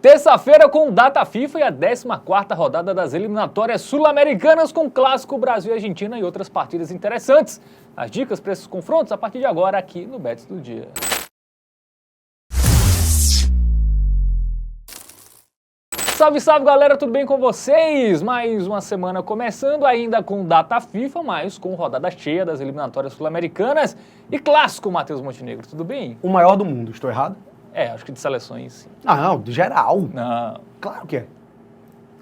Terça-feira com data FIFA e a 14ª rodada das eliminatórias sul-americanas com clássico Brasil e Argentina e outras partidas interessantes. As dicas para esses confrontos a partir de agora aqui no Bets do Dia. Salve, salve galera, tudo bem com vocês? Mais uma semana começando ainda com data FIFA, mas com rodada cheia das eliminatórias sul-americanas e clássico, Matheus Montenegro, tudo bem? O maior do mundo, estou errado? Acho que de seleções sim. Não, de geral. Não. Claro que é.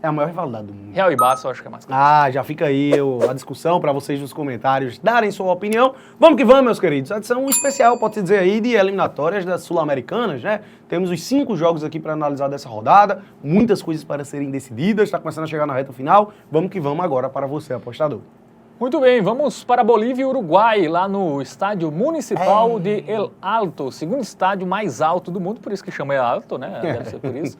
É a maior rivalidade do mundo. Real e Barça eu acho que é mais clássico. Já fica aí a discussão para vocês nos comentários darem sua opinião. Vamos que vamos, meus queridos. Edição especial, pode-se dizer aí, de eliminatórias das sul-americanas, né? Temos os 5 jogos aqui para analisar dessa rodada, muitas coisas para serem decididas, está começando a chegar na reta final. Vamos que vamos agora para você, apostador. Muito bem, vamos para Bolívia e Uruguai, lá no estádio municipal de El Alto, o segundo estádio mais alto do mundo, por isso que chama El Alto, né? Deve ser por isso.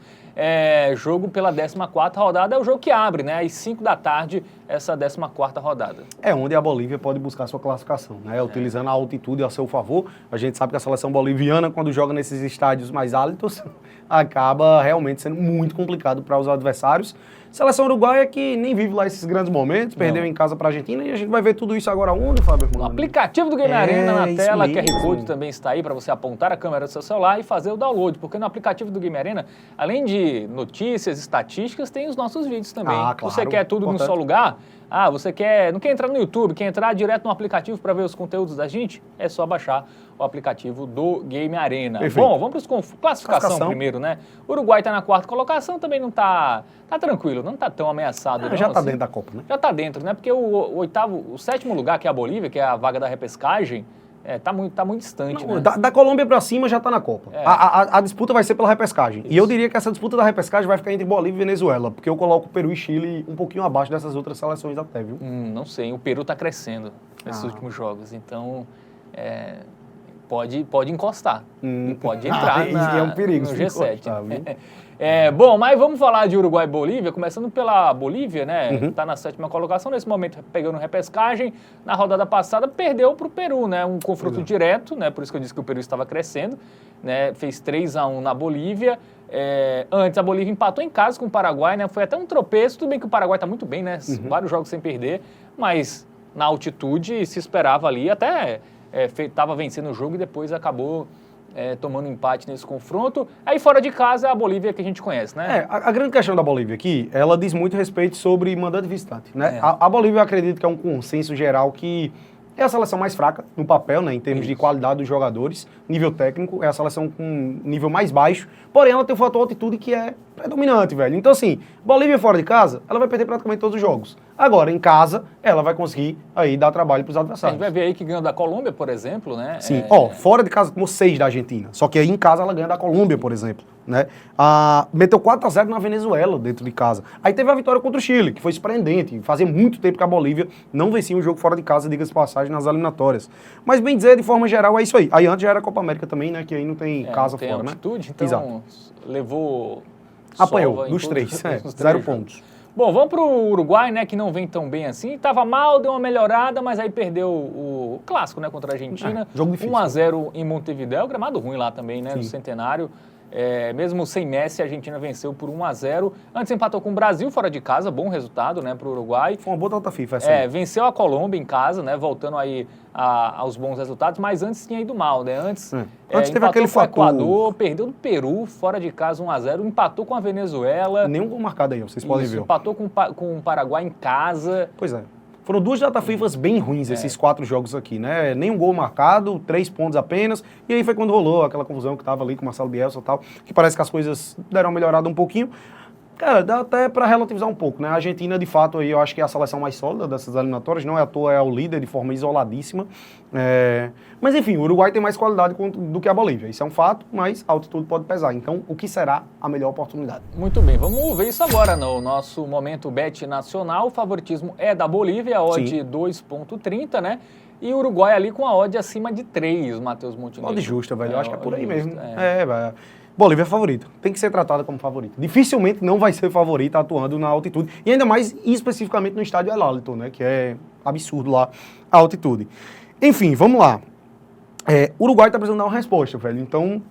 Jogo pela 14ª rodada, é o jogo que abre, né? Às 5 da tarde, essa 14ª rodada. É onde a Bolívia pode buscar sua classificação, né? Utilizando a altitude a seu favor. A gente sabe que a seleção boliviana, quando joga nesses estádios mais altos, acaba realmente sendo muito complicado para os adversários. Seleção uruguaia que nem vive lá esses grandes momentos, perdeu em casa para a Argentina e a gente vai ver tudo isso agora onde, Fábio? No aplicativo do Game Arena na tela, QR Code também está aí para você apontar a câmera do seu celular e fazer o download, porque no aplicativo do Game Arena, além de notícias, estatísticas, tem os nossos vídeos também. Claro, você quer tudo num só lugar? Você não quer entrar no YouTube, quer entrar direto no aplicativo para ver os conteúdos da gente? É só baixar o aplicativo do Game Arena. Perfeito. Bom, vamos para os classificação primeiro, né? O Uruguai está na 4ª colocação, também não está tranquilo, não está tão ameaçado. Já está dentro da Copa, né? Já está dentro, né? Porque o 7º lugar, que é a Bolívia, que é a vaga da repescagem, tá muito distante, né? Da Colômbia para cima já está na Copa. A disputa vai ser pela repescagem. Isso. E eu diria que essa disputa da repescagem vai ficar entre Bolívia e Venezuela, porque eu coloco Peru e Chile um pouquinho abaixo dessas outras seleções até, viu? Não sei, o Peru está crescendo nesses últimos jogos, então pode encostar e pode entrar é um perigo, no G7. Bom, mas vamos falar de Uruguai e Bolívia, começando pela Bolívia, né? Está na 7ª colocação, nesse momento pegando repescagem. Na rodada passada perdeu para o Peru, né? Um confronto direto, né? Por isso que eu disse que o Peru estava crescendo, né? Fez 3-1 na Bolívia. Antes a Bolívia empatou em casa com o Paraguai, né? Foi até um tropeço, tudo bem que o Paraguai está muito bem, né? Vários jogos sem perder, mas na altitude se esperava ali, até estava vencendo o jogo e depois acabou tomando empate nesse confronto. Aí fora de casa é a Bolívia que a gente conhece, né? A grande questão da Bolívia aqui, ela diz muito respeito sobre mandante visitante, né? A Bolívia eu acredito que é um consenso geral que é a seleção mais fraca no papel, né, em termos de qualidade dos jogadores, nível técnico, é a seleção com nível mais baixo, porém ela tem o fator altitude que é predominante, velho. Então assim, Bolívia fora de casa, ela vai perder praticamente todos os jogos. Agora, em casa, ela vai conseguir aí dar trabalho para os adversários. A gente vai ver aí que ganhou da Colômbia, por exemplo, né? Sim, fora de casa tomou 6 da Argentina, só que aí em casa ela ganha da Colômbia, por exemplo, né? Meteu 4-0 na Venezuela dentro de casa. Aí teve a vitória contra o Chile, que foi surpreendente. Fazia muito tempo que a Bolívia não vencia um jogo fora de casa, diga-se de passagem, nas eliminatórias. Mas bem dizer, de forma geral, é isso aí. Aí antes já era a Copa América também, né? Que aí não tem casa tem fora, altitude, né? Então Exato. Levou... Apanhou, dos 3, 0 pontos. Bom, vamos para o Uruguai, né, que não vem tão bem assim. Estava mal, deu uma melhorada, mas aí perdeu o clássico, né, contra a Argentina. Jogo difícil. 1-0 em Montevidéu, gramado ruim lá também, né, no Centenário. Mesmo sem Messi, a Argentina venceu por 1-0. Antes empatou com o Brasil fora de casa, bom resultado, né, para o Uruguai. Foi uma boa data FIFA essa. Venceu a Colômbia em casa, né, voltando aí aos bons resultados, mas antes tinha ido mal, né, antes teve aquele fator. Equador, perdeu do Peru, fora de casa 1-0, empatou com a Venezuela. Nenhum gol marcado aí, vocês podem ver. Empatou com o Paraguai em casa. Pois é. Foram 2 data FIFAs bem ruins esses 4 jogos aqui, né? Nenhum gol marcado, 3 pontos apenas. E aí foi quando rolou aquela confusão que tava ali com o Marcelo Bielsa e tal, que parece que as coisas deram uma melhorada um pouquinho. Cara, dá até para relativizar um pouco, né? A Argentina, de fato, aí eu acho que é a seleção mais sólida dessas eliminatórias, não é à toa, é o líder de forma isoladíssima. Mas, enfim, o Uruguai tem mais qualidade do que a Bolívia. Isso é um fato, mas a altitude pode pesar. Então, o que será a melhor oportunidade? Muito bem, vamos ver isso agora no nosso momento Bet Nacional. O favoritismo é da Bolívia, a odd 2,30, né? E o Uruguai ali com a odd acima de 3, Matheus Montenegro. Odd justa, velho. Eu acho que é por aí mesmo. Velho. Bolívia é favorito, tem que ser tratada como favorito. Dificilmente não vai ser favorita atuando na altitude, e ainda mais especificamente no estádio El Alto, né, que é absurdo lá a altitude. Enfim, vamos lá. O Uruguai está precisando dar uma resposta, velho, então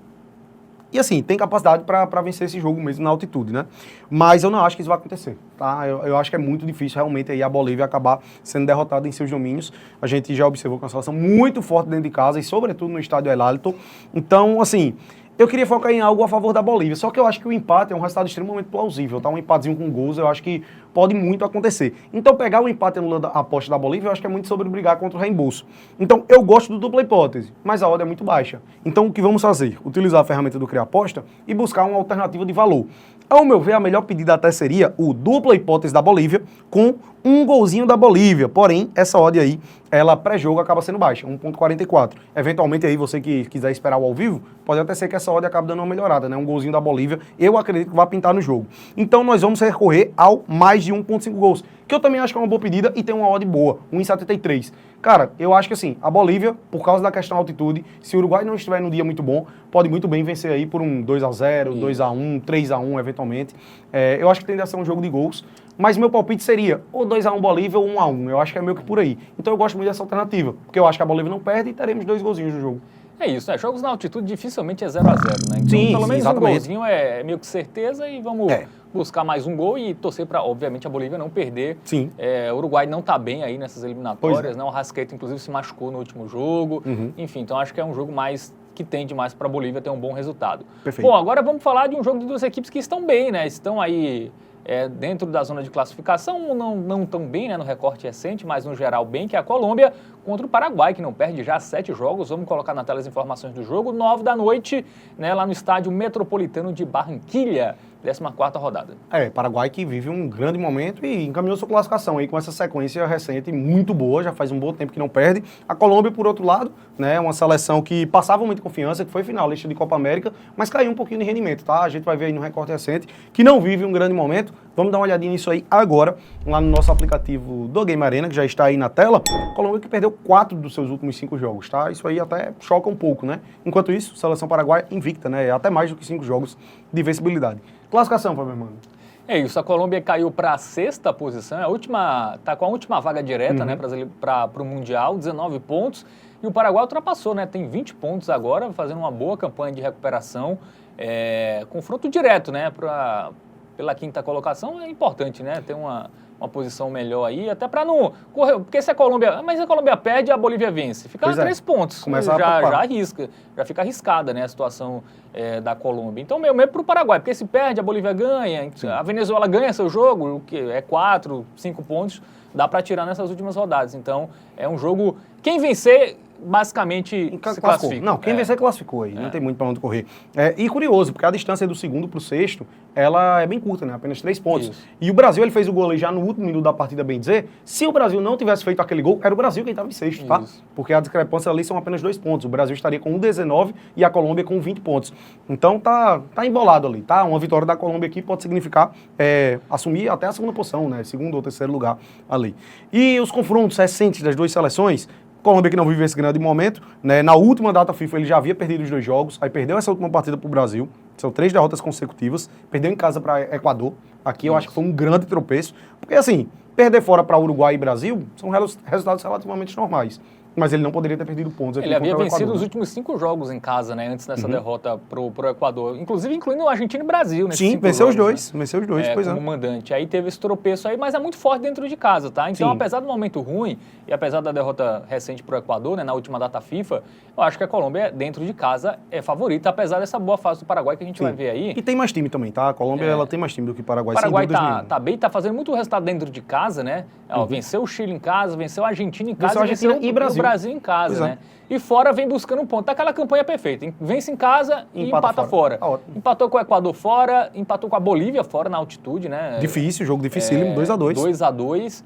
E assim, tem capacidade para vencer esse jogo mesmo na altitude, né? Mas eu não acho que isso vai acontecer, tá? Eu acho que é muito difícil realmente aí a Bolívia acabar sendo derrotada em seus domínios. A gente já observou que é uma seleção muito forte dentro de casa e sobretudo no estádio El Alto. Então, assim, eu queria focar em algo a favor da Bolívia, só que eu acho que o empate é um resultado extremamente plausível, tá? Um empatezinho com gols, eu acho que pode muito acontecer. Então, pegar o empate no aposta da Bolívia, eu acho que é muito sobre brigar contra o reembolso. Então, eu gosto do dupla hipótese, mas a odd é muito baixa. Então, o que vamos fazer? Utilizar a ferramenta do Criar Aposta e buscar uma alternativa de valor. Ao meu ver, a melhor pedida até seria o dupla hipótese da Bolívia com um golzinho da Bolívia. Porém, essa odd aí, ela pré-jogo acaba sendo baixa, 1.44. Eventualmente aí, você que quiser esperar o ao vivo, pode até ser que essa odd acabe dando uma melhorada, né? Um golzinho da Bolívia, eu acredito que vai pintar no jogo. Então, nós vamos recorrer ao mais de 1.5 gols, que eu também acho que é uma boa pedida e tem uma odd boa, 1,73. Cara, eu acho que assim, a Bolívia, por causa da questão da altitude, se o Uruguai não estiver num dia muito bom, pode muito bem vencer aí por um 2-0, 2-1, 3-1 eventualmente. Eu acho que tende a ser um jogo de gols, mas meu palpite seria ou 2-1 Bolívia ou 1-1. Eu acho que é meio que por aí. Então eu gosto muito dessa alternativa, porque eu acho que a Bolívia não perde e teremos 2 golzinhos no jogo. É isso, né? Jogos na altitude dificilmente é 0-0, né? Então, Sim, pelo menos exatamente. um golzinho é meio que certeza e vamos buscar mais um gol e torcer para, obviamente, a Bolívia não perder. Sim. O Uruguai não está bem aí nessas eliminatórias, né? O Rascaeta, inclusive, se machucou no último jogo. Enfim, então acho que é um jogo mais que tende mais para a Bolívia ter um bom resultado. Perfeito. Bom, agora vamos falar de um jogo de duas equipes que estão bem, né? Estão aí dentro da zona de classificação, não tão bem, né, no recorte recente, mas no geral bem, que é a Colômbia contra o Paraguai, que não perde já 7 jogos. Vamos colocar na tela as informações do jogo. 9 da noite, né, lá no estádio Metropolitano de Barranquilha, 14ª rodada. Paraguai que vive um grande momento e encaminhou sua classificação aí com essa sequência recente muito boa, já faz um bom tempo que não perde. A Colômbia, por outro lado, né, uma seleção que passava muita confiança, que foi finalista de Copa América, mas caiu um pouquinho de rendimento, tá? A gente vai ver aí no recorte recente que não vive um grande momento. Vamos dar uma olhadinha nisso aí agora, lá no nosso aplicativo do Game Arena, que já está aí na tela. A Colômbia que perdeu 4 dos seus últimos 5 jogos, tá? Isso aí até choca um pouco, né? Enquanto isso, a seleção paraguaia invicta, né? Até mais do que 5 jogos de vencibilidade. Classificação, Fábio Armando. É isso, a Colômbia caiu para a 6ª posição, está com a última vaga direta, né, para o Mundial, 19 pontos, e o Paraguai ultrapassou, né, tem 20 pontos agora, fazendo uma boa campanha de recuperação, confronto direto, né, pela 5ª colocação, é importante, né, ter uma posição melhor aí, até para não correr, porque se a Colômbia perde, a Bolívia vence, fica 3 pontos, já arrisca, já fica arriscada, né, a situação da Colômbia. Então, meu medo para o Paraguai, porque se perde, a Bolívia ganha, a Venezuela ganha seu jogo, o que é 4, 5 pontos, dá para tirar nessas últimas rodadas. Então, é um jogo, quem vencer basicamente se classifica. Não, quem vencer classificou aí, não tem muito para onde correr. E curioso, porque a distância do segundo para o sexto, ela é bem curta, né? Apenas 3 pontos. Isso. E o Brasil, ele fez o gol ali já no último minuto da partida, bem dizer. Se o Brasil não tivesse feito aquele gol, era o Brasil quem estava em sexto, tá? Porque a discrepância ali são apenas 2 pontos. O Brasil estaria com 19 e a Colômbia com 20 pontos. Então tá embolado ali, tá? Uma vitória da Colômbia aqui pode significar assumir até a segunda posição, né? Segundo ou terceiro lugar ali. E os confrontos recentes das duas seleções, Colômbia que não vive esse grande momento, né? Na última data FIFA ele já havia perdido os 2 jogos, aí perdeu essa última partida para o Brasil, são 3 derrotas consecutivas, perdeu em casa para Equador, aqui eu acho que foi um grande tropeço, porque assim, perder fora para Uruguai e Brasil são resultados relativamente normais. Mas ele não poderia ter perdido pontos aqui. Ele havia vencido os últimos 5 jogos em casa, né? Antes dessa derrota pro Equador. Inclusive, incluindo o Argentina e Brasil, né? Sim, venceu os dois. Né? Venceu os dois, pois como mandante. Aí teve esse tropeço aí, mas é muito forte dentro de casa, tá? Então, apesar do momento ruim e apesar da derrota recente pro Equador, né? Na última data FIFA, eu acho que a Colômbia, dentro de casa, é favorita, apesar dessa boa fase do Paraguai que a gente vai ver aí. E tem mais time também, tá? A Colômbia, ela tem mais time do que o Paraguai. O Paraguai tá bem, tá fazendo muito resultado dentro de casa, né? Venceu o Chile em casa, venceu a Argentina em casa, venceu o Brasil em casa, né? E fora vem buscando um ponto. Tá aquela campanha perfeita. Vence em casa e empata fora. Empatou com o Equador fora, empatou com a Bolívia fora na altitude, né? Difícil, jogo dificílimo, 2-2. 2-2.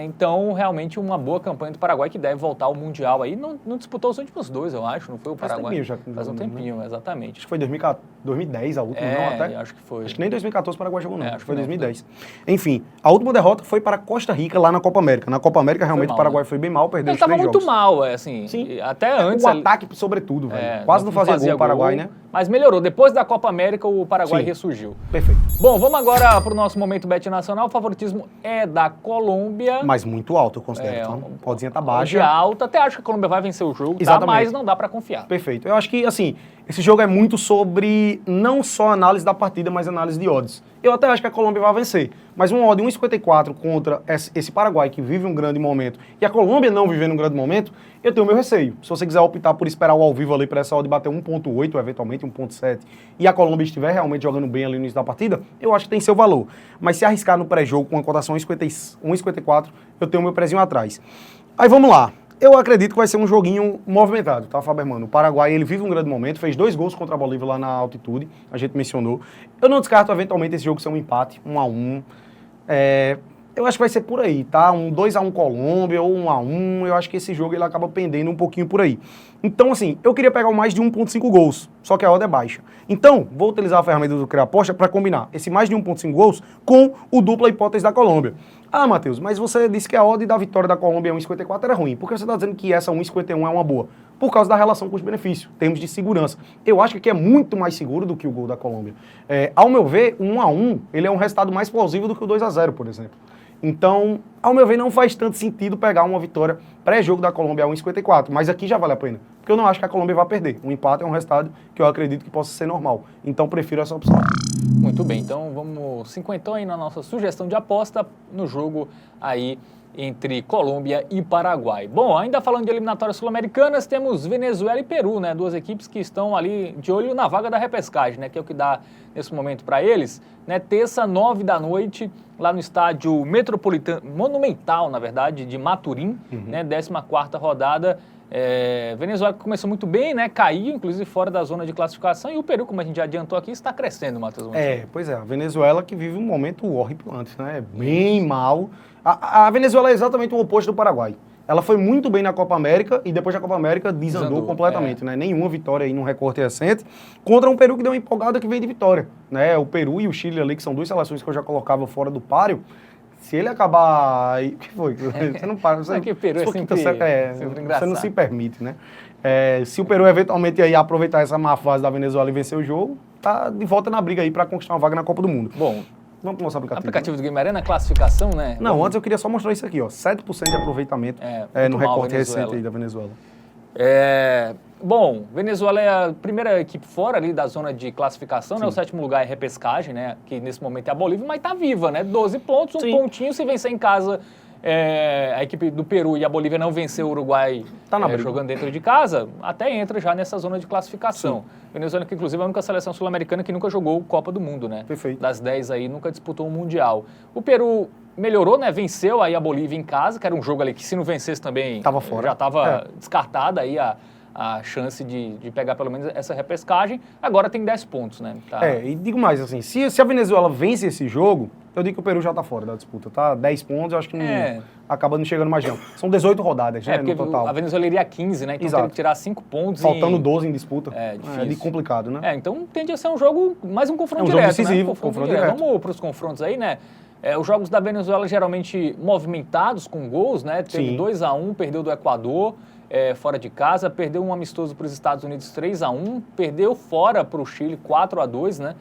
Então, realmente, uma boa campanha do Paraguai que deve voltar ao Mundial aí. Não disputou os últimos 2, eu acho, não foi o Paraguai? Faz um tempinho, exatamente. Acho que foi 2010 a última, não até? Acho que foi. Acho que nem 2014 o Paraguai jogou, não. Acho que foi 2010. Enfim, a última derrota foi para Costa Rica lá na Copa América. Na Copa América, realmente, o Paraguai foi bem mal, perdeu os 3 jogos. Ele estava muito mal, assim. Sim. Até antes. O ataque, sobretudo, velho. Quase não fazia gol o Paraguai, né? mas melhorou. Depois da Copa América, o Paraguai Sim. ressurgiu. Perfeito. Bom, vamos agora para o nosso momento Bet Nacional. O favoritismo é da Colômbia. Mas muito alto, eu considero. Então, a oddzinha tá De baixa. alta, até acho que a Colômbia vai vencer o jogo, tá? Exatamente. Mas não dá para confiar. Perfeito. Eu acho que, assim, esse jogo é muito sobre não só análise da partida, mas análise de odds. Eu até acho que a Colômbia vai vencer. Mas um odd 1,54 contra esse Paraguai que vive um grande momento e a Colômbia não vivendo um grande momento, eu tenho meu receio. Se você quiser optar por esperar o ao vivo ali para essa odd bater 1,8, eventualmente 1,7, e a Colômbia estiver realmente jogando bem ali no início da partida, eu acho que tem seu valor. Mas se arriscar no pré-jogo com uma cotação 1,54, eu tenho meu prezinho atrás. Aí vamos lá. Eu acredito que vai ser um joguinho movimentado, tá, Fabermano? O Paraguai, ele vive um grande momento, fez 2 gols contra a Bolívia lá na altitude, a gente mencionou. Eu não descarto, eventualmente, esse jogo ser um empate, 1-1. Eu acho que vai ser por aí, tá? Um 2-1 Colômbia ou 1-1, eu acho que esse jogo ele acaba pendendo um pouquinho por aí. Então, assim, eu queria pegar o mais de 1,5 gols, só que a odd é baixa. Então, vou utilizar a ferramenta do Criaposta para combinar esse mais de 1,5 gols com o dupla hipótese da Colômbia. Ah, Matheus, mas você disse que a odd da vitória da Colômbia 1,54 era ruim. Por que você está dizendo que essa 1,51 é uma boa? Por causa da relação custo-benefício, termos de segurança. Eu acho que aqui é muito mais seguro do que o gol da Colômbia. Ao meu ver, o 1-1, ele é um resultado mais plausível do que o 2-0, por exemplo. Então, ao meu ver, não faz tanto sentido pegar uma vitória pré-jogo da Colômbia a 1,54, mas aqui já vale a pena, porque eu não acho que a Colômbia vai perder. Um empate é um resultado que eu acredito que possa ser normal, então prefiro essa opção. Muito bem, então vamos 50 aí na nossa sugestão de aposta no jogo aí entre Colômbia e Paraguai. Bom, ainda falando de eliminatórias sul-americanas, temos Venezuela e Peru, né? Duas equipes que estão ali de olho na vaga da repescagem, né? Que é o que dá nesse momento para eles, né? Terça, 9 da noite, lá no estádio Monumental, na verdade, de Maturim, né? 14ª rodada. Venezuela começou muito bem, né? Caiu, inclusive, fora da zona de classificação. E o Peru, como a gente já adiantou aqui, está crescendo, Matheus. Pois é. A Venezuela que vive um momento horripilante, né? Bem mal. A Venezuela é exatamente o oposto do Paraguai. Ela foi muito bem na Copa América e depois da Copa América desandou completamente, né? Nenhuma vitória aí num recorte recente contra um Peru que deu uma empolgada que vem de vitória, né? O Peru e o Chile ali, que são duas seleções que eu já colocava fora do páreo. Se ele acabar... O que foi? Você não para. Você, que o Peru sempre engraçado. Você não se permite, né? Se o Peru eventualmente aí aproveitar essa má fase da Venezuela e vencer o jogo, tá de volta na briga aí para conquistar uma vaga na Copa do Mundo. Bom, vamos pro nosso aplicativo. Aplicativo do Game Arena, classificação, né? Não, antes eu queria só mostrar isso aqui, ó. 7% de aproveitamento no recorte recente aí da Venezuela. Bom, Venezuela é a primeira equipe fora ali da zona de classificação, né? O 7º lugar é repescagem, né? Que nesse momento é a Bolívia, mas tá viva, né? 12 pontos, um pontinho, se vencer em casa, a equipe do Peru e a Bolívia não vencer o Uruguai jogando dentro de casa, até entra já nessa zona de classificação. Venezuela, que inclusive é a única seleção sul-americana que nunca jogou Copa do Mundo, né? Perfeito. Das 10 aí, nunca disputou um Mundial. O Peru melhorou, né? Venceu aí a Bolívia em casa, que era um jogo ali que se não vencesse também tava fora. Já estava descartada aí a chance de pegar pelo menos essa repescagem. Agora tem 10 pontos, né? E digo mais, assim, se a Venezuela vence esse jogo, eu digo que o Peru já tá fora da disputa, tá? 10 pontos, eu acho que acaba não chegando mais não. São 18 rodadas, né, porque no total. A Venezuela iria a 15, né? Então tem que tirar 5 pontos. Faltando 12 em disputa. Difícil. É complicado, né? Então tende a ser um jogo, mais um confronto jogo direto, decisivo, né? confronto direto. Vamos para os confrontos aí, né? Os jogos da Venezuela geralmente movimentados com gols, né? Teve 2-1, perdeu do Equador fora de casa, perdeu um amistoso para os Estados Unidos 3-1, perdeu fora para o Chile 4-2, né?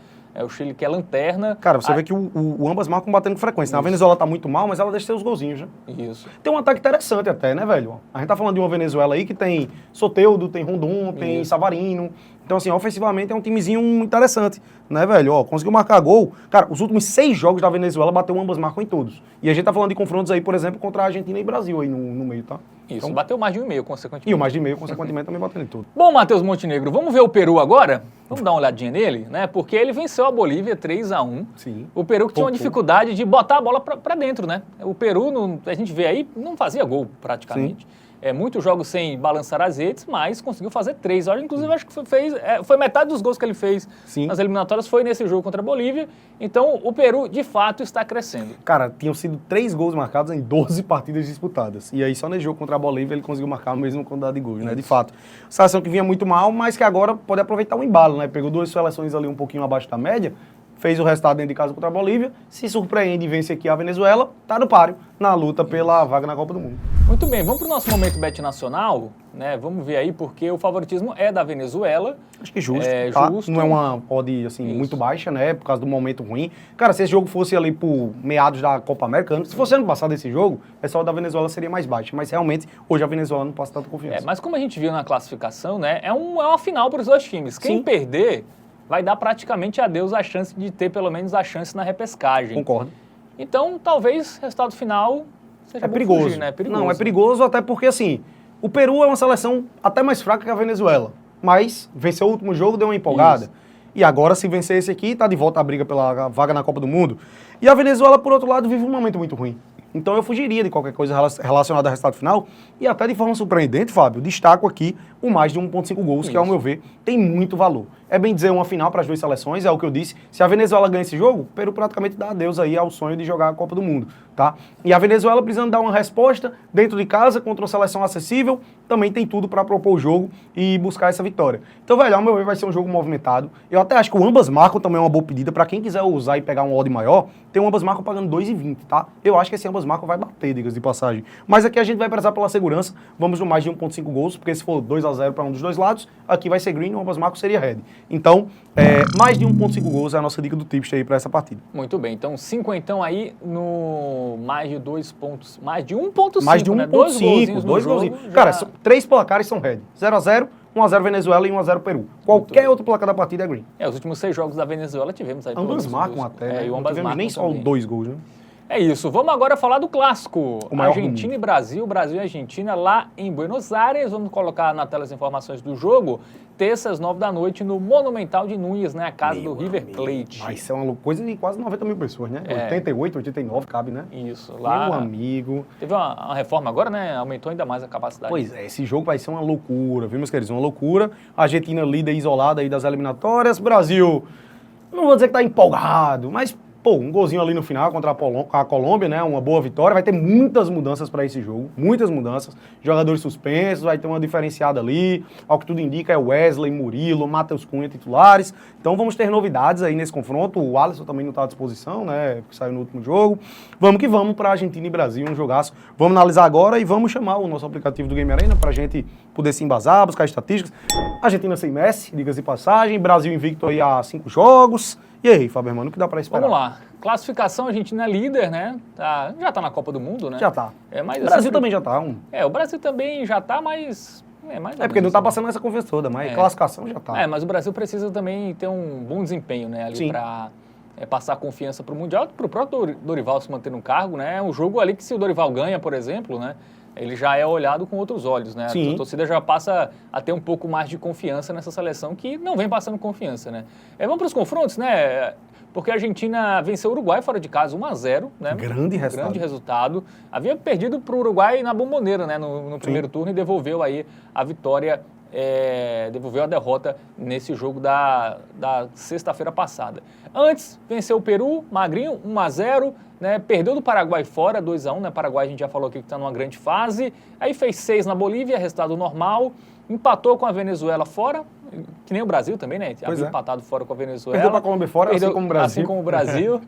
O Chile que é lanterna. Cara, você vê que o ambas marcam batendo com frequência. A Venezuela tá muito mal, mas ela deixa seus golzinhos, né? Isso. Tem um ataque interessante até, né, velho? A gente tá falando de uma Venezuela aí que tem Soteldo, tem Rondon, tem Savarino. Então, assim, ofensivamente é um timezinho interessante, né, velho? Conseguiu marcar gol. Cara, os últimos 6 jogos da Venezuela bateu ambas marcam em todos. E a gente tá falando de confrontos aí, por exemplo, contra a Argentina e Brasil aí no meio, tá? Isso, então, bateu mais de 1,5, consequentemente. E o mais de meio, consequentemente, também batendo em tudo. Bom, Matheus Montenegro, vamos ver o Peru agora? Vamos dar uma olhadinha nele, né? Porque ele venceu a Bolívia 3-1. Sim. O Peru que tinha uma dificuldade de botar a bola pra dentro, né? O Peru, a gente vê aí, não fazia gol praticamente. Muitos jogos sem balançar as redes, mas conseguiu fazer 3. Inclusive, acho que foi metade dos gols que ele fez nas eliminatórias foi nesse jogo contra a Bolívia. Então, o Peru, de fato, está crescendo. Cara, tinham sido 3 gols marcados em 12 partidas disputadas. E aí, só nesse jogo contra a Bolívia, ele conseguiu marcar a mesma quantidade de gols, né? De fato. Seleção que vinha muito mal, mas que agora pode aproveitar o embalo, né? Pegou 2 seleções ali um pouquinho abaixo da média, fez o resultado dentro de casa contra a Bolívia, se surpreende e vence aqui a Venezuela, tá no páreo, na luta pela vaga na Copa do Mundo. Muito bem, vamos para o nosso momento bet nacional, né? Vamos ver aí, porque o favoritismo é da Venezuela. Acho que justo, tá? Justo. Não é uma odd, assim, muito baixa, né? Por causa do momento ruim. Cara, se esse jogo fosse ali por meados da Copa América, se fosse ano passado esse jogo, essa odd da Venezuela seria mais baixa. Mas realmente, hoje a Venezuela não passa tanta confiança. Mas como a gente viu na classificação, né? É uma final para os dois times. Quem perder vai dar praticamente a Deus a chance de ter pelo menos a chance na repescagem. Concordo. Então, talvez, resultado final seja perigoso. Fugir, né? É perigoso. Não, é perigoso até porque, assim, o Peru é uma seleção até mais fraca que a Venezuela. Mas venceu o último jogo, deu uma empolgada. Isso. E agora, se vencer esse aqui, tá de volta à briga pela vaga na Copa do Mundo. E a Venezuela, por outro lado, vive um momento muito ruim. Então eu fugiria de qualquer coisa relacionada ao resultado final. E até de forma surpreendente, Fábio, destaco aqui o mais de 1,5 gols, que ao meu ver tem muito valor. É bem dizer uma final para as duas seleções, é o que eu disse. Se a Venezuela ganha esse jogo, o Peru praticamente dá adeus aí ao sonho de jogar a Copa do Mundo, tá? E a Venezuela precisando dar uma resposta dentro de casa contra uma seleção acessível, também tem tudo para propor o jogo e buscar essa vitória. Então, velho, ao meu ver vai ser um jogo movimentado. Eu até acho que o ambas marcam também é uma boa pedida para quem quiser usar e pegar um odd maior, tem um ambas marcam pagando 2,20, tá? Eu acho que esse ambas marcam vai bater, digas de passagem. Mas aqui a gente vai prezar pela segurança, vamos no mais de 1,5 gols, porque se for 2-0 para um dos dois lados, aqui vai ser green, o ambas marcam seria red. Então, mais de 1,5 gols é a nossa dica do tips aí para essa partida. Muito bem, então 5 então aí no mais de 2 pontos, mais de 1,5, mais de 1,5, né? dois golzinhos. Já... Cara, 3 placares são red, 0-0, 1-0 Venezuela e 1-0 Peru. Qualquer outro placar da partida é green. Os últimos 6 jogos da Venezuela tivemos aí. Ambas marcam até, e não tivemos nem só 2 gols, né? É isso, vamos agora falar do clássico, Argentina e Brasil, Brasil e Argentina lá em Buenos Aires. Vamos colocar na tela as informações do jogo, terça às 9 da noite no Monumental de Núñez, né, a casa do River Plate. Vai ser uma coisa de quase 90 mil pessoas, né? 88, 89 cabe, né? Isso, lá. Meu amigo. Teve uma reforma agora, né? Aumentou ainda mais a capacidade. Pois é, esse jogo vai ser uma loucura, viu, meus queridos? Uma loucura. Argentina líder isolada aí das eliminatórias. Brasil, não vou dizer que tá empolgado, mas... Pô, um golzinho ali no final contra a Colômbia, né? Uma boa vitória. Vai ter muitas mudanças para esse jogo. Muitas mudanças. Jogadores suspensos, vai ter uma diferenciada ali. Ao que tudo indica é Wesley, Murilo, Matheus Cunha titulares. Então vamos ter novidades aí nesse confronto. O Alisson também não está à disposição, né? Porque saiu no último jogo. Vamos que vamos para Argentina e Brasil, um jogaço. Vamos analisar agora e vamos chamar o nosso aplicativo do Game Arena para a gente poder se embasar, buscar estatísticas. Argentina sem Messi, diga-se de passagem. Brasil invicto aí há 5 jogos. E aí, Fábio Hermano, o que dá pra esperar? Vamos lá. Classificação, a Argentina é líder, né? Já tá na Copa do Mundo, né? Já tá. Mas o Brasil também já tá. O Brasil também já tá, mas... porque não tá passando essa confiança toda, mas classificação já tá. Mas o Brasil precisa também ter um bom desempenho, né? Ali pra passar confiança pro Mundial, pro próprio Dorival se manter no cargo, né? É um jogo ali que se o Dorival ganha, por exemplo, né? Ele já é olhado com outros olhos, né? Sim. A torcida já passa a ter um pouco mais de confiança nessa seleção que não vem passando confiança, né? Vamos para os confrontos, né? Porque a Argentina venceu o Uruguai fora de casa 1-0, né? Grande resultado. Havia perdido para o Uruguai na Bombonera, né? No primeiro turno e devolveu aí a vitória, devolveu a derrota nesse jogo da sexta-feira passada. Antes, venceu o Peru, magrinho, 1-0, né? Perdeu do Paraguai fora, 2-1, né? Paraguai a gente já falou aqui que está numa grande fase. Aí fez 6 na Bolívia, resultado normal. Empatou com a Venezuela fora, que nem o Brasil também, né? Havia empatado fora com a Venezuela. Perdeu para a Colômbia fora, assim como o Brasil. Assim como o Brasil.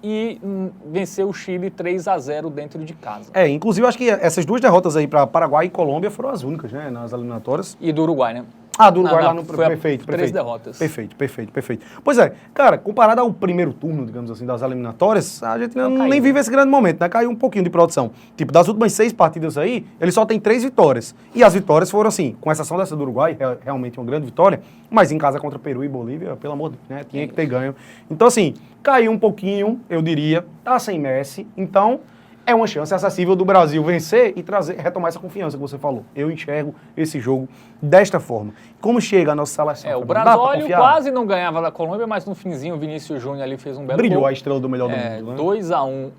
E venceu o Chile 3-0 dentro de casa. Inclusive acho que essas duas derrotas aí para Paraguai e Colômbia foram as únicas, né? Nas eliminatórias. E do Uruguai, né? Do Uruguai lá no... Perfeito. 3 derrotas. Perfeito. Pois é, cara, comparado ao primeiro turno, digamos assim, das eliminatórias, a gente nem vive esse grande momento, né? Caiu um pouquinho de produção. Tipo, das últimas 6 partidas aí, ele só tem 3 vitórias. E as vitórias foram assim, com exceção dessa do Uruguai, realmente uma grande vitória, mas em casa contra Peru e Bolívia, pelo amor de Deus, né? Tinha que ter ganho. Então, assim, caiu um pouquinho, eu diria, tá sem Messi, então... É uma chance acessível do Brasil vencer e retomar essa confiança que você falou. Eu enxergo esse jogo desta forma. Como chega a nossa seleção? O Brasólio quase não ganhava da Colômbia, mas no finzinho o Vinícius Júnior ali fez um belo Brilhou gol. A estrela do melhor do mundo, né? 2-1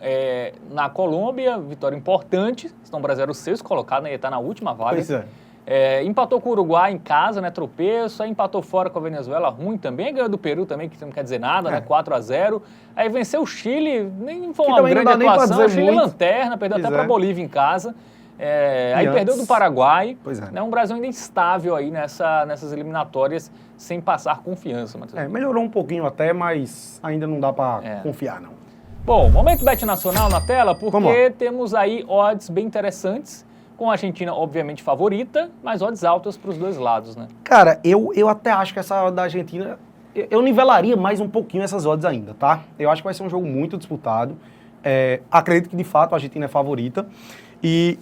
na Colômbia, vitória importante. Senão o Brasil era o 6º colocado, né? Ia estar na última vaga. Pois é. Empatou com o Uruguai em casa, né? Tropeço. Aí empatou fora com a Venezuela, ruim também. Ganhou do Peru também, que não quer dizer nada, né? 4-0. Aí venceu o Chile, nem foi uma grande atuação. O Chile lanterna, perdeu até para a Bolívia em casa. Aí perdeu do Paraguai. Pois é. Né? Um Brasil ainda instável aí nessas eliminatórias, sem passar confiança. Melhorou um pouquinho até, mas ainda não dá para confiar, não. Bom, momento Bet Nacional na tela, porque Vamos lá. temos aí odds bem interessantes, com a Argentina obviamente favorita, mas odds altas para os dois lados, né? Cara, eu até acho que essa da Argentina, eu nivelaria mais um pouquinho essas odds ainda, tá? Eu acho que vai ser um jogo muito disputado. Acredito que de fato a Argentina é favorita.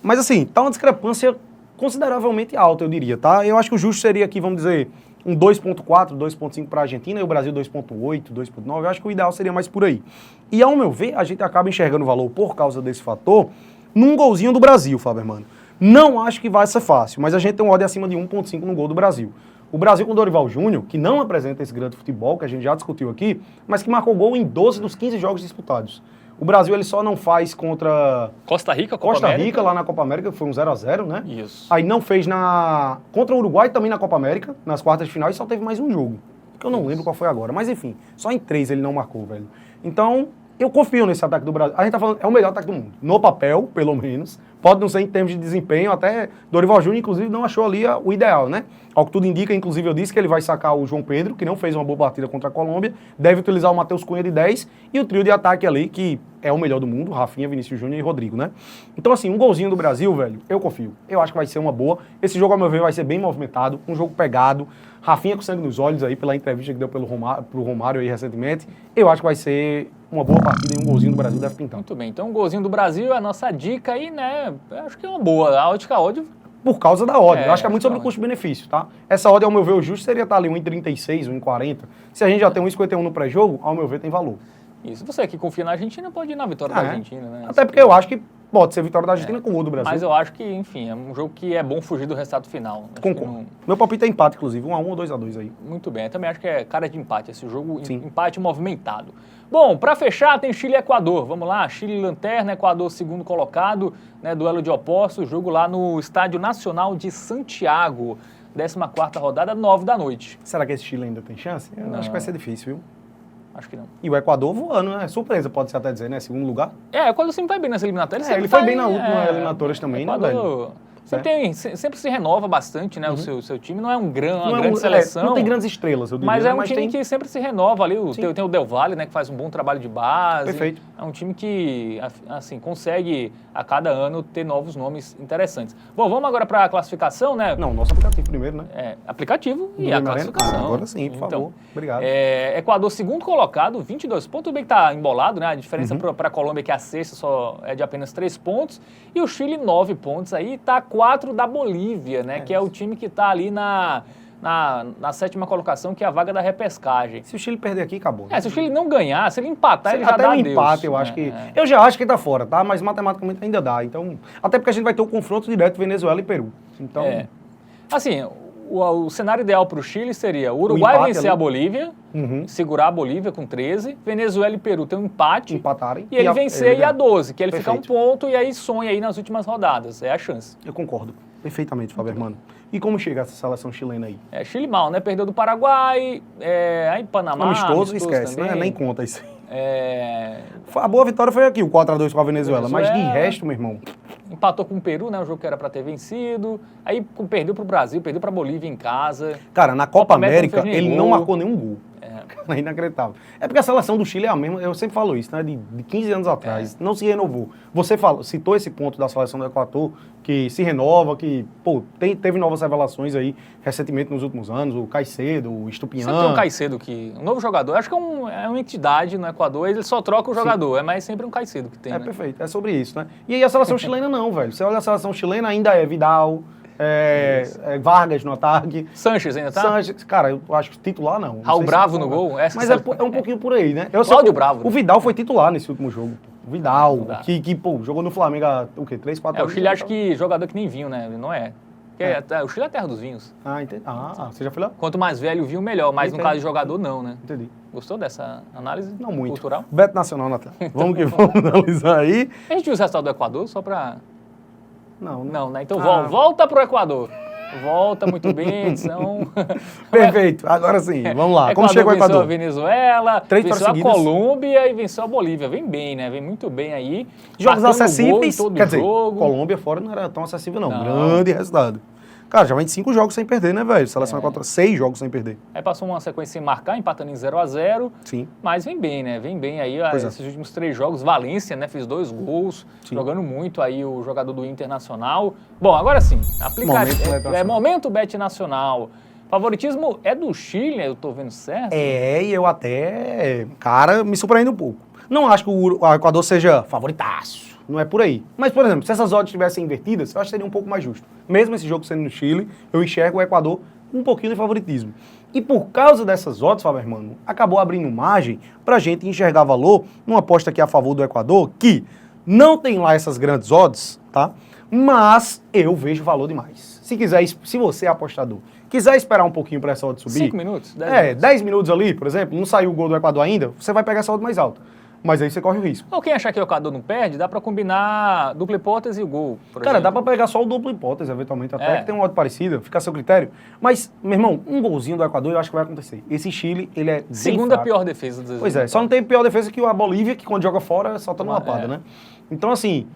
Mas assim, tá uma discrepância consideravelmente alta, eu diria, tá? Eu acho que o justo seria aqui, vamos dizer, um 2.4, 2.5 para a Argentina e o Brasil 2.8, 2.9. Eu acho que o ideal seria mais por aí. E ao meu ver, a gente acaba enxergando o valor por causa desse fator num golzinho do Brasil, Fábio Hermano. Não acho que vai ser fácil, mas a gente tem um odd acima de 1.5 no gol do Brasil. O Brasil com o Dorival Júnior, que não apresenta esse grande futebol, que a gente já discutiu aqui, mas que marcou gol em 12 dos 15 jogos disputados. O Brasil ele só não faz contra Costa Rica, Costa Rica lá na Copa América, que foi um 0-0, né? Isso. Aí não fez contra o Uruguai também na Copa América, nas quartas de final, e só teve mais um jogo. Que eu não lembro qual foi agora. Mas enfim, só em 3 ele não marcou, velho. Então, eu confio nesse ataque do Brasil. A gente tá falando, é o melhor ataque do mundo. No papel, pelo menos. Pode não ser em termos de desempenho, até Dorival Júnior, inclusive, não achou ali o ideal, né? Ao que tudo indica, inclusive, eu disse que ele vai sacar o João Pedro, que não fez uma boa partida contra a Colômbia, deve utilizar o Matheus Cunha de 10 e o trio de ataque ali, que é o melhor do mundo, Rafinha, Vinícius Júnior e Rodrigo, né? Então, assim, um golzinho do Brasil, velho, eu confio. Eu acho que vai ser uma boa. Esse jogo, ao meu ver, vai ser bem movimentado, um jogo pegado. Rafinha com sangue nos olhos aí, pela entrevista que deu pro Romário aí recentemente. Eu acho que vai ser uma boa partida e um golzinho do Brasil deve pintar. Muito bem, então um golzinho do Brasil é a nossa dica aí, né? Eu acho que é uma boa. A ótica odd. Por causa da odd. É, Eu acho que é muito sobre o custo-benefício, tá? Essa odd, ao meu ver, o justo seria estar ali 1,36, 1,40. Se a gente já tem 1,51 no pré-jogo, ao meu ver, tem valor. Isso. Você que confia na Argentina pode ir na vitória da Argentina, né? Até porque eu acho que pode ser vitória da Argentina com o gol do Brasil. Mas eu acho que, enfim, é um jogo que é bom fugir do resultado final. Acho que Concordo. Meu palpite é empate, inclusive. 1-1 ou 2-2 aí. Muito bem. Eu também acho que é cara de empate esse jogo. Sim. Empate movimentado. Bom, para fechar, tem Chile e Equador. Vamos lá, Chile lanterna, Equador segundo colocado, né, duelo de opostos, jogo lá no Estádio Nacional de Santiago, 14ª rodada, 9 da noite. Será que esse Chile ainda tem chance? Eu Não. acho que vai ser difícil, viu? Acho que não. E o Equador voando, né? Surpresa, pode-se até dizer, né? Segundo lugar. O Equador sempre vai bem nas eliminatórias. Ele foi bem na última eliminatórias também, né, Equador, sempre se renova bastante, né, o seu time. Não é uma grande seleção. Não tem grandes estrelas, eu diria. Mas é um time que sempre se renova ali. Tem o Del Valle, né, que faz um bom trabalho de base. Perfeito. É um time que, assim, consegue a cada ano ter novos nomes interessantes. Bom, vamos agora para a classificação, né? Não, nosso aplicativo primeiro, né? Aplicativo e a classificação. Agora sim, por favor. Obrigado. Equador segundo colocado, 22 pontos. Tudo bem que está embolado, né? A diferença para a Colômbia, que é a sexta, só é de apenas 3 pontos. E o Chile, 9 pontos. Aí está 4 da Bolívia, né? Que é o time que está ali na 7ª colocação, que é a vaga da repescagem. Se o Chile perder aqui, acabou. Né? Se o Chile não ganhar, se ele empatar, ele já até dá um adeus. empate, eu acho que... Eu já acho que ele tá fora, tá? Mas matematicamente ainda dá. Então, até porque a gente vai ter o confronto direto Venezuela e Peru. Então... Assim, o cenário ideal para o Chile seria o Uruguai vencer a Bolívia, segurar a Bolívia com 13, Venezuela e Peru ter um empate, empatarem, e ele vencer e a 12, que ele Perfeito. ficar um ponto e aí sonha aí nas últimas rodadas. É a chance. Eu concordo perfeitamente, Fábio Hermano. E como chega essa seleção chilena aí? Chile mal, né? Perdeu do Paraguai, aí Panamá. Amistoso esquece, também. né? Nem conta isso. A boa vitória foi aqui, o 4-2 com a Venezuela. Mas de resto, meu irmão... Empatou com o Peru, né? O jogo que era para ter vencido. Aí perdeu para o Brasil, perdeu para a Bolívia em casa. Cara, na Copa América, não ele não marcou nenhum gol. É inacreditável. É porque a seleção do Chile é a mesma, eu sempre falo isso, né? De 15 anos atrás, não se renovou. Você citou esse ponto da seleção do Equador, que se renova, que, pô, teve novas revelações aí recentemente nos últimos anos, o Caicedo, o Estupiñán. Sempre tem um Caicedo um novo jogador. Acho que é uma entidade no Equador, ele só troca o jogador, mas sempre um Caicedo que tem, né? Perfeito, é sobre isso, né? E aí a seleção chilena não, velho. Você olha a seleção chilena, ainda é Vidal, Vargas no ataque. Sanches ainda tá? Sanches, cara, eu acho que titular não. Raul Bravo no gol? Mas é um pouquinho por aí, né? Cláudio Bravo. O Vidal foi titular nesse último jogo. O Vidal, que jogou no Flamengo há, 3, 4 anos. O Chile acha que jogador que nem vinho, né? Não é. O Chile é a terra dos vinhos. Entendi. Você já foi lá? Quanto mais velho o vinho, melhor. Mas no caso de jogador, não, né? Entendi. Gostou dessa análise? Não muito. Cultural? Bet Nacional na tela. Vamos que vamos analisar aí. A gente viu o resultado do Equador só pra... Não, né? Então volta pro Equador. Volta muito bem, edição. Perfeito, agora sim, vamos lá. Como chegou o Equador? Venceu a Venezuela, venceu a seguidas. Colômbia e venceu a Bolívia. Vem bem, né? Vem muito bem aí. Jogos acessíveis, todo quer dizer, jogo. Colômbia fora não era tão acessível não. Grande resultado. Cara, já vem de 5 jogos sem perder, né, velho? Seleção Equatoriana, 6 jogos sem perder. Aí passou uma sequência sem marcar, empatando em 0-0. Sim. Mas vem bem, né? Vem bem aí esses últimos 3 jogos. Valência, né? Fez 2 gols, jogando muito aí o jogador do Internacional. Bom, agora sim, momento Bet Nacional. Favoritismo é do Chile, eu tô vendo certo? E eu até, cara, me surpreendo um pouco. Não acho que o Equador seja favoritaço, não é por aí. Mas, por exemplo, se essas odds estivessem invertidas, eu acho que seria um pouco mais justo. Mesmo esse jogo sendo no Chile, eu enxergo o Equador um pouquinho de favoritismo. E por causa dessas odds, Fábio Hermano, acabou abrindo margem pra gente enxergar valor numa aposta aqui a favor do Equador, que não tem lá essas grandes odds, tá? Mas eu vejo valor demais. Se você é apostador, quiser esperar um pouquinho para essa odd subir... 5 minutos? 10 minutos. 10 minutos ali, por exemplo, não saiu o gol do Equador ainda, você vai pegar essa odd mais alta. Mas aí você corre o risco. Ou quem achar que o Equador não perde, dá pra combinar dupla hipótese e o gol, por Cara, exemplo. dá pra pegar só o duplo hipótese, eventualmente, até que tem uma odd parecida, fica a seu critério. Mas, meu irmão, um golzinho do Equador eu acho que vai acontecer. Esse Chile, ele é bem Segunda fraco. pior defesa dos Pois é, só não tem pior defesa que a Bolívia, que quando joga fora, solta uma lapada, né? Então, assim,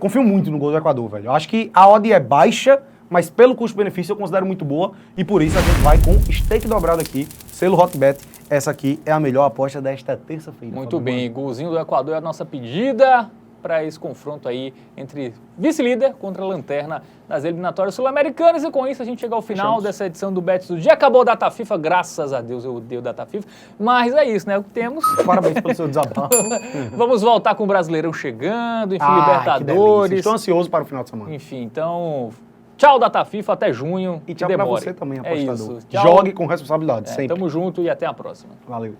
confio muito no gol do Equador, velho. Eu acho que a odd é baixa, mas pelo custo-benefício eu considero muito boa, e por isso a gente vai com stake dobrado aqui, selo Hotbet. Essa aqui é a melhor aposta desta terça-feira. Muito bem, golzinho do Equador é a nossa pedida para esse confronto aí entre vice-líder contra a lanterna das eliminatórias sul-americanas. E com isso a gente chega ao final dessa edição do Bets do dia. Acabou a data FIFA, graças a Deus, eu odeio data FIFA. Mas é isso, né? O que temos. Parabéns pelo seu desabafo. Vamos voltar com o Brasileirão chegando, enfim, Libertadores. Libertadores. Estou ansioso para o final de semana. Enfim, então... Tchau, Data FIFA, até junho. E tchau para você também, apostador. É isso. Tchau. Jogue com responsabilidade, sempre. Tamo junto e até a próxima. Valeu.